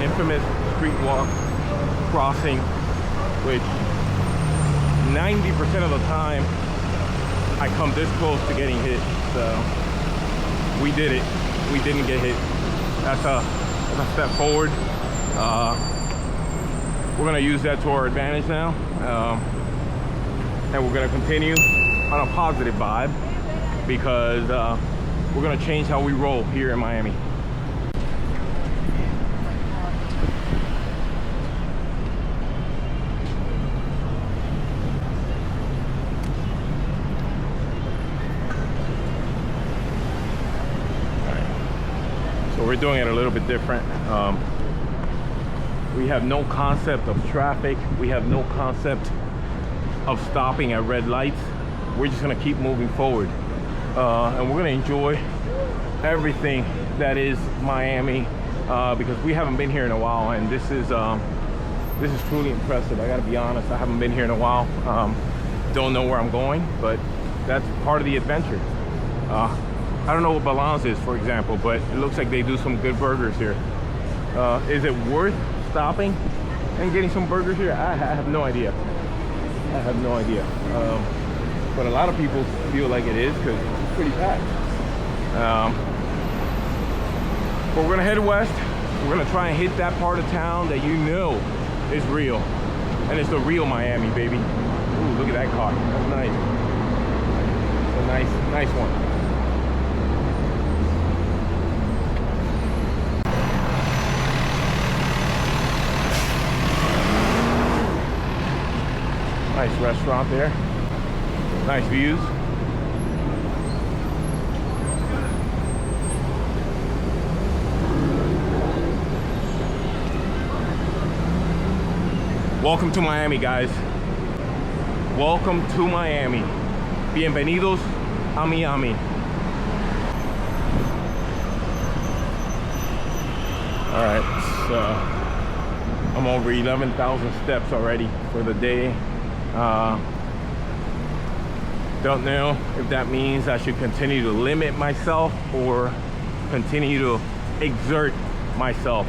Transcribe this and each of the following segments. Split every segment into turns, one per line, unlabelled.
infamous street walk crossing, which 90% of the time I come this close to getting hit. So we did it. We didn't get hit. That's a step forward. We're gonna use that to our advantage now, and we're gonna continue on a positive vibe, because we're gonna change how we roll here in Miami. So we're doing it a little bit different. We have no concept of traffic. We have no concept of stopping at red lights. We're just gonna keep moving forward. And we're gonna enjoy everything that is Miami, because we haven't been here in a while, and this is truly impressive. I gotta be honest, I haven't been here in a while. Don't know where I'm going, but that's part of the adventure. I don't know what Balance is, for example, but it looks like they do some good burgers here. Is it worth stopping and getting some burgers here? I have no idea. I have no idea. But a lot of people feel like it is, because it's pretty packed. But we're gonna head west. We're gonna try and hit that part of town that you know is real. And it's the real Miami, baby. Ooh, look at that car. That's nice. It's a nice one. Nice restaurant there. Nice views. Welcome to Miami, guys. Welcome to Miami. Bienvenidos a Miami. All right, so I'm over 11,000 steps already for the day. Don't know if that means I should continue to limit myself or continue to exert myself.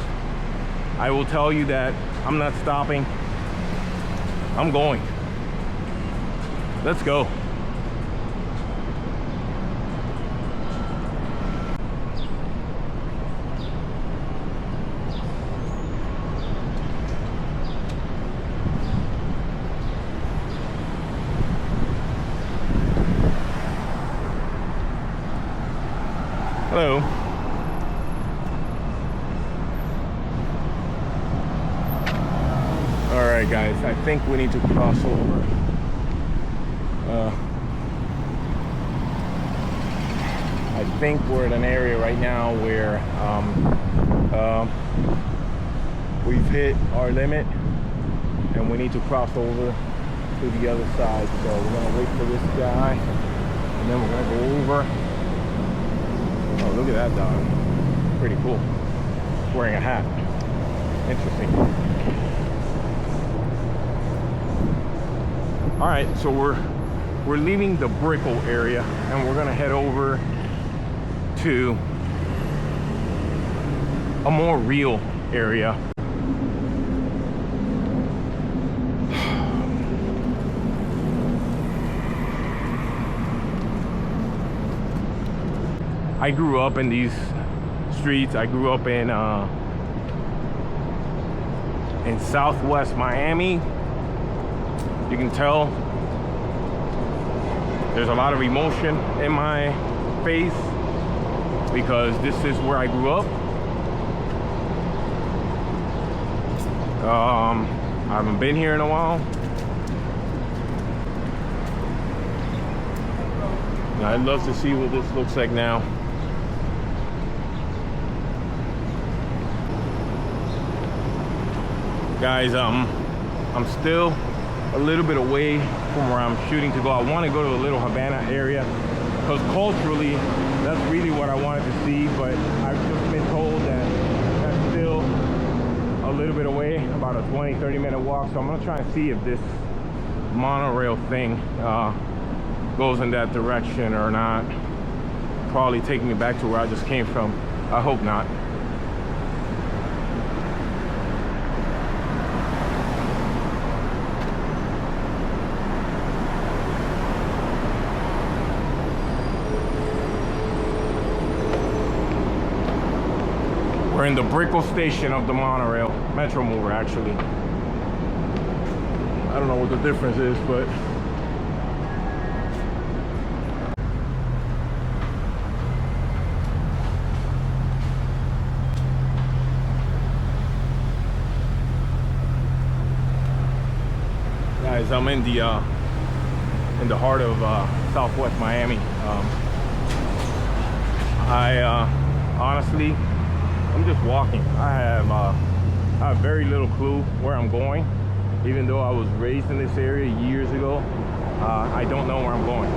I will tell you that I'm not stopping. I'm going. Let's go. Hello. All right, guys, I think we need to cross over. I think we're in an area right now where we've hit our limit and we need to cross over to the other side. So we're gonna wait for this guy and then we're gonna go over. Oh, look at that dog. Pretty cool. He's wearing a hat. Interesting. All right, so we're leaving the Brickell area and we're gonna head over to a more real area. I grew up in these streets. I grew up in Southwest Miami. You can tell there's a lot of emotion in my face because this is where I grew up. I haven't been here in a while. I'd love to see what this looks like now. Guys, I'm still a little bit away from where I'm shooting to go. I want to go to the Little Havana area because culturally that's really what I wanted to see, but I've just been told that that's still a little bit away, about a 20-30 minute walk. So I'm gonna try and see if this monorail thing goes in that direction or not. Probably taking me back to where I just came from. I hope not. We're in the Brickell station of the monorail, Metro Mover actually. I don't know what the difference is, but guys, I'm in the heart of Southwest Miami. Honestly, I'm just walking. I have very little clue where I'm going. Even though I was raised in this area years ago, I don't know where I'm going.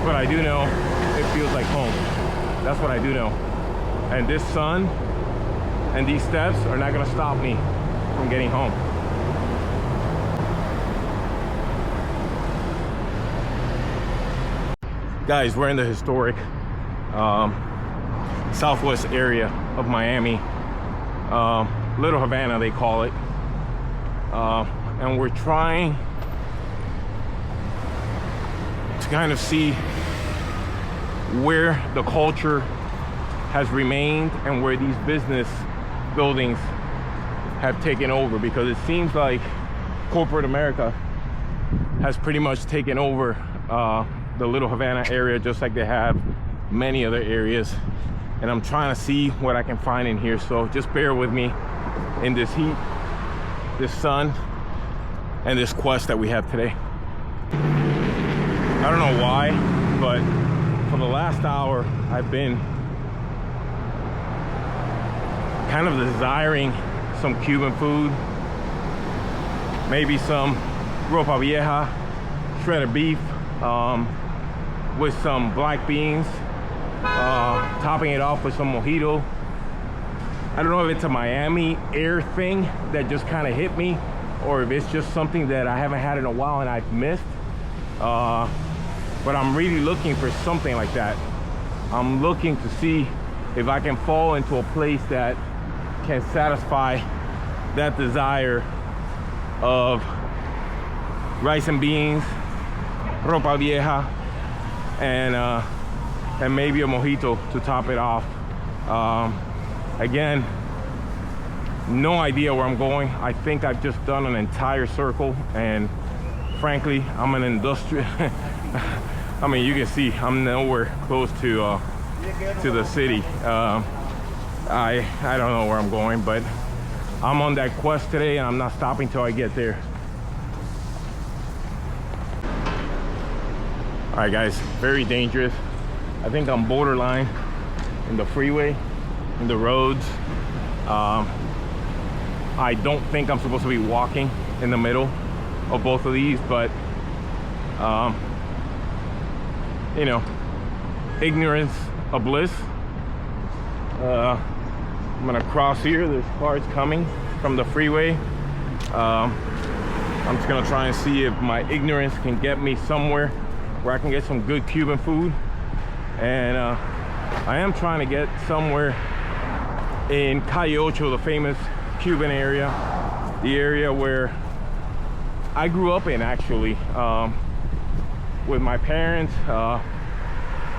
But I do know it feels like home. That's what I do know. And this sun and these steps are not gonna stop me from getting home. Guys, we're in the historic southwest area of Miami, Little Havana they call it, and we're trying to kind of see where the culture has remained and where these business buildings have taken over, because it seems like corporate America has pretty much taken over the Little Havana area, just like they have many other areas. And I'm trying to see what I can find in here, so just bear with me in this heat, this sun, and this quest that we have today. I don't know why, but for the last hour I've been kind of desiring some Cuban food, maybe some ropa vieja, shredded beef, with some black beans, topping it off with some mojito. I don't know if it's a Miami air thing that just kind of hit me, or if it's just something that I haven't had in a while and I've missed. But I'm really looking for something like that. I'm looking to see if I can fall into a place that can satisfy that desire of rice and beans, ropa vieja, and maybe a mojito to top it off. Again, no idea where I'm going. I think I've just done an entire circle, and frankly, I'm an industrial. I mean, you can see I'm nowhere close to the city. I don't know where I'm going, but I'm on that quest today, and I'm not stopping till I get there. All right, guys, very dangerous. I think I'm borderline in the freeway, in the roads. I don't think I'm supposed to be walking in the middle of both of these, but you know, ignorance of bliss. I'm gonna cross here. There's cars coming from the freeway. I'm just gonna try and see if my ignorance can get me somewhere where I can get some good Cuban food. And I am trying to get somewhere in Calle Ocho, the famous Cuban area, the area where I grew up in, actually, with my parents.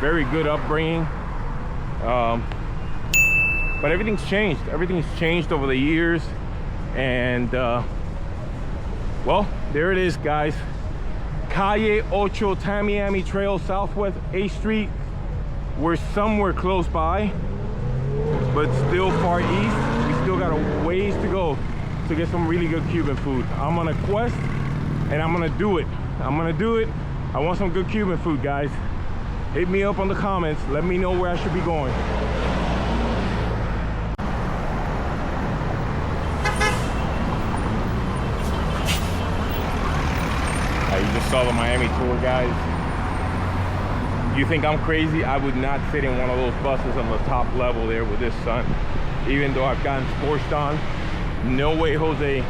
Very good upbringing, but everything's changed over the years. And well, there it is, guys. Calle Ocho, Tamiami Trail, Southwest 8th Street. We're somewhere close by, but still far east. We still got a ways to go to get some really good Cuban food. I'm on a quest, and I'm gonna do it. I want some good Cuban food, guys. Hit me up on the comments. Let me know where I should be going. You just saw the Miami tour, guys. You think I'm crazy? I would not sit in one of those buses on the top level there with this sun, even though I've gotten scorched on. No way, Jose.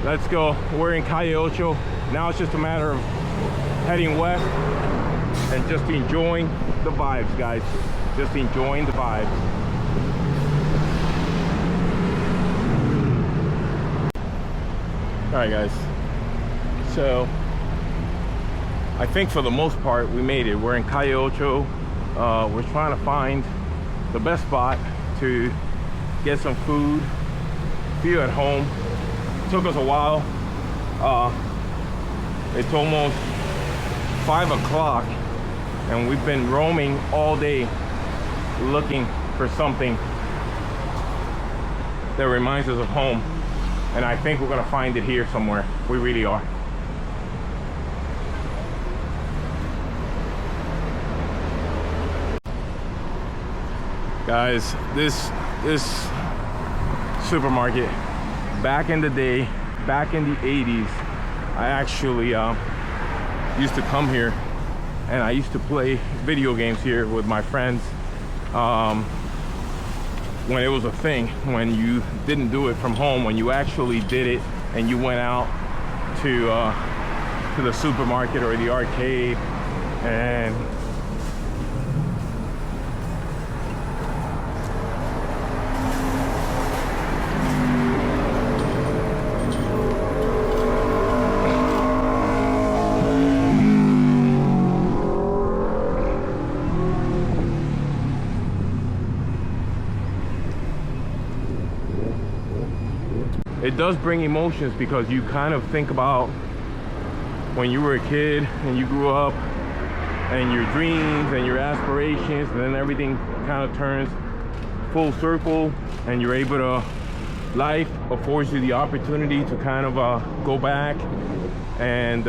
Let's go. We're in Calle Ocho. Now it's just a matter of heading west and just enjoying the vibes, guys. Just enjoying the vibes. All right, guys. So I think for the most part we made it. We're in Calle Ocho. We're trying to find the best spot to get some food, feel at home. It took us a while. It's almost 5 o'clock and we've been roaming all day looking for something that reminds us of home, and I think we're gonna find it here somewhere. We really are. Guys, this supermarket, back in the day, back in the 80s, I actually used to come here and I used to play video games here with my friends when it was a thing, when you didn't do it from home, when you actually did it and you went out to the supermarket or the arcade. And it does bring emotions, because you kind of think about when you were a kid and you grew up and your dreams and your aspirations, and then everything kind of turns full circle and you're able to, life affords you the opportunity to kind of go back and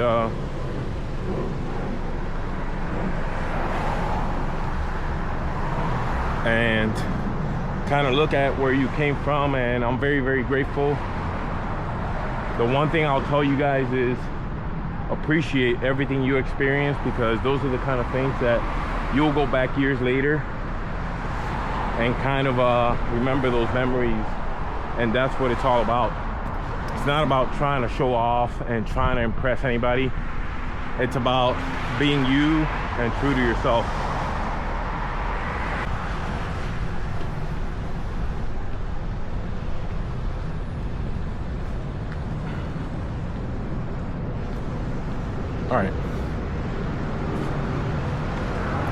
kind of look at where you came from. And I'm very, very grateful. The one thing I'll tell you guys is appreciate everything you experience, because those are the kind of things that you'll go back years later and kind of remember those memories. And that's what it's all about. It's not about trying to show off and trying to impress anybody. It's about being you and true to yourself. All right.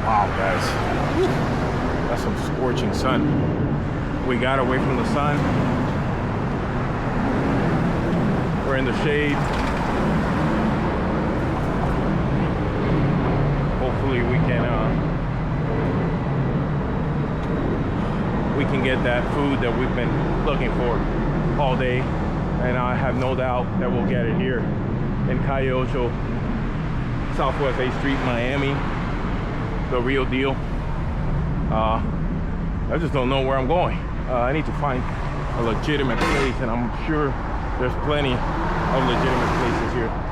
Wow, guys. Whew. That's some scorching sun. We got away from the sun. We're in the shade. Hopefully we can get that food that we've been looking for all day. And I have no doubt that we'll get it here in Calle Ocho, Southwest 8th Street, Miami. The real deal. I just don't know where I'm going. I need to find a legitimate place, and I'm sure there's plenty of legitimate places here.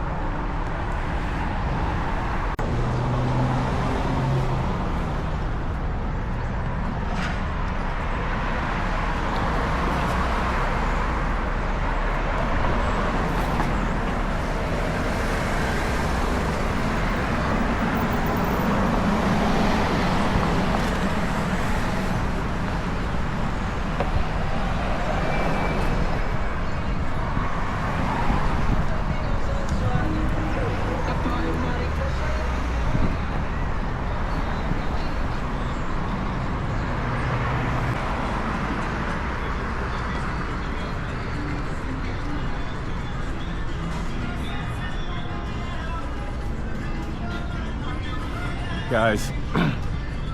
Guys,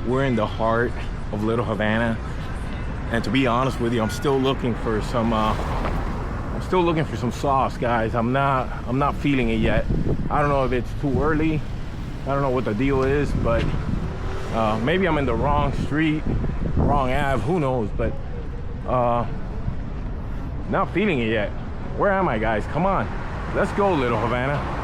we're in the heart of Little Havana, and to be honest with you, I'm still looking for some sauce, guys. I'm not feeling it yet. I don't know if it's too early. I don't know what the deal is, but maybe I'm in the wrong street, wrong Ave, who knows, but not feeling it yet. Where am I, guys? Come on, let's go, Little Havana.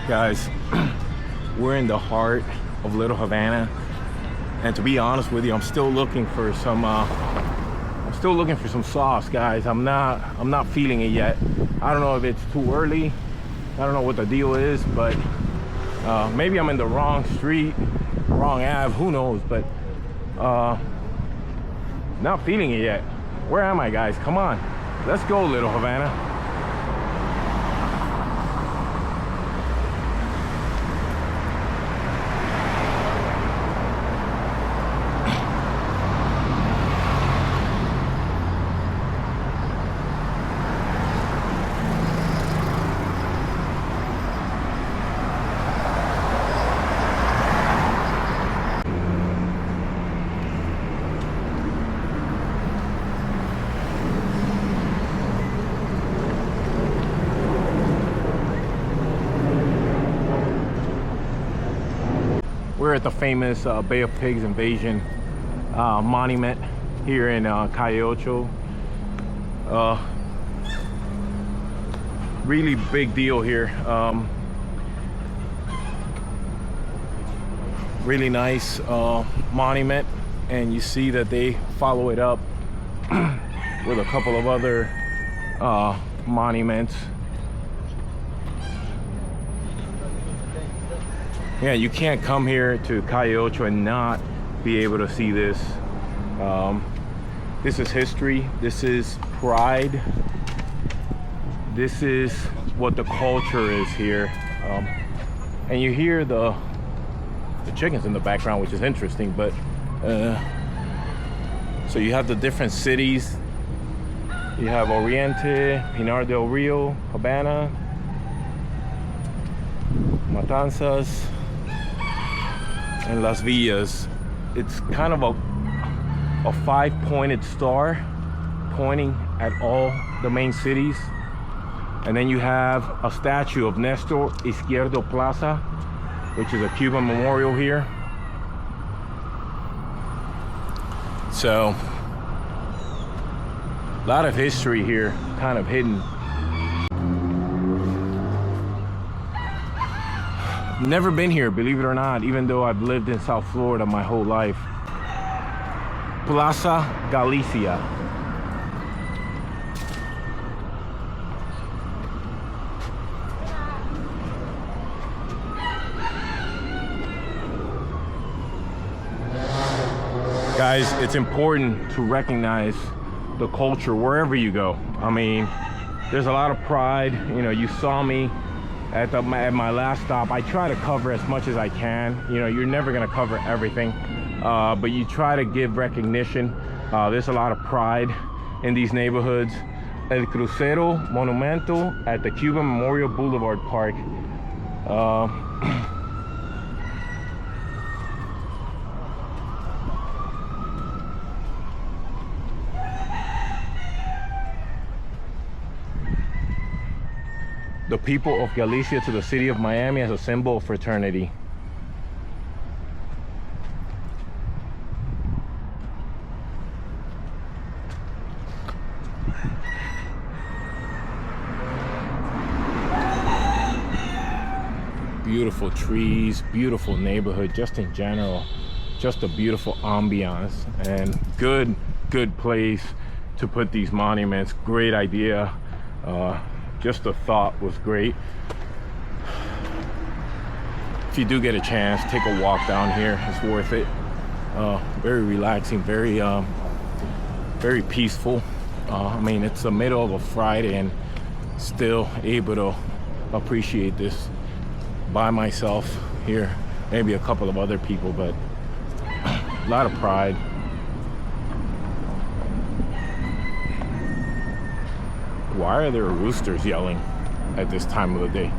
Guys, we're in the heart of Little Havana, and to be honest with you, I'm still looking for some Still looking for some sauce, guys. I'm not feeling it yet. I don't know if it's too early. I don't know what the deal is, but maybe I'm in the wrong street, wrong Ave, who knows, but not feeling it yet. Where am I, guys? Come on, let's go, little Havana. We're at the famous Bay of Pigs invasion monument here in Calle Ocho. Really big deal here. Really nice monument, and you see that they follow it up with a couple of other monuments. Yeah, you can't come here to Calle Ocho and not be able to see this. This is history. This is pride. This is what the culture is here. And you hear the chickens in the background, which is interesting. But so you have the different cities. You have Oriente, Pinar del Rio, Havana, Matanzas, and Las Villas. It's kind of a five-pointed star pointing at all the main cities. And then you have a statue of Nestor Izquierdo Plaza, which is a Cuban memorial here. So a lot of history here, kind of hidden. Never been here, believe it or not, even though I've lived in South Florida my whole life. Plaza Galicia. Guys, it's important to recognize the culture wherever you go. I mean, there's a lot of pride. You know, you saw me at my last stop. I try to cover as much as I can. You know, you're never gonna cover everything, but you try to give recognition. There's a lot of pride in these neighborhoods. El Crucero Monumento at the Cuban Memorial Boulevard Park. The people of Galicia to the city of Miami as a symbol of fraternity. Beautiful trees, beautiful neighborhood, just in general. Just a beautiful ambiance, and good place to put these monuments. Great idea. Just the thought was great. If you do get a chance, take a walk down here. It's worth it. Very relaxing, very peaceful. I mean, it's the middle of a Friday and still able to appreciate this by myself here. Maybe a couple of other people, but a lot of pride. Why are there roosters yelling at this time of the day?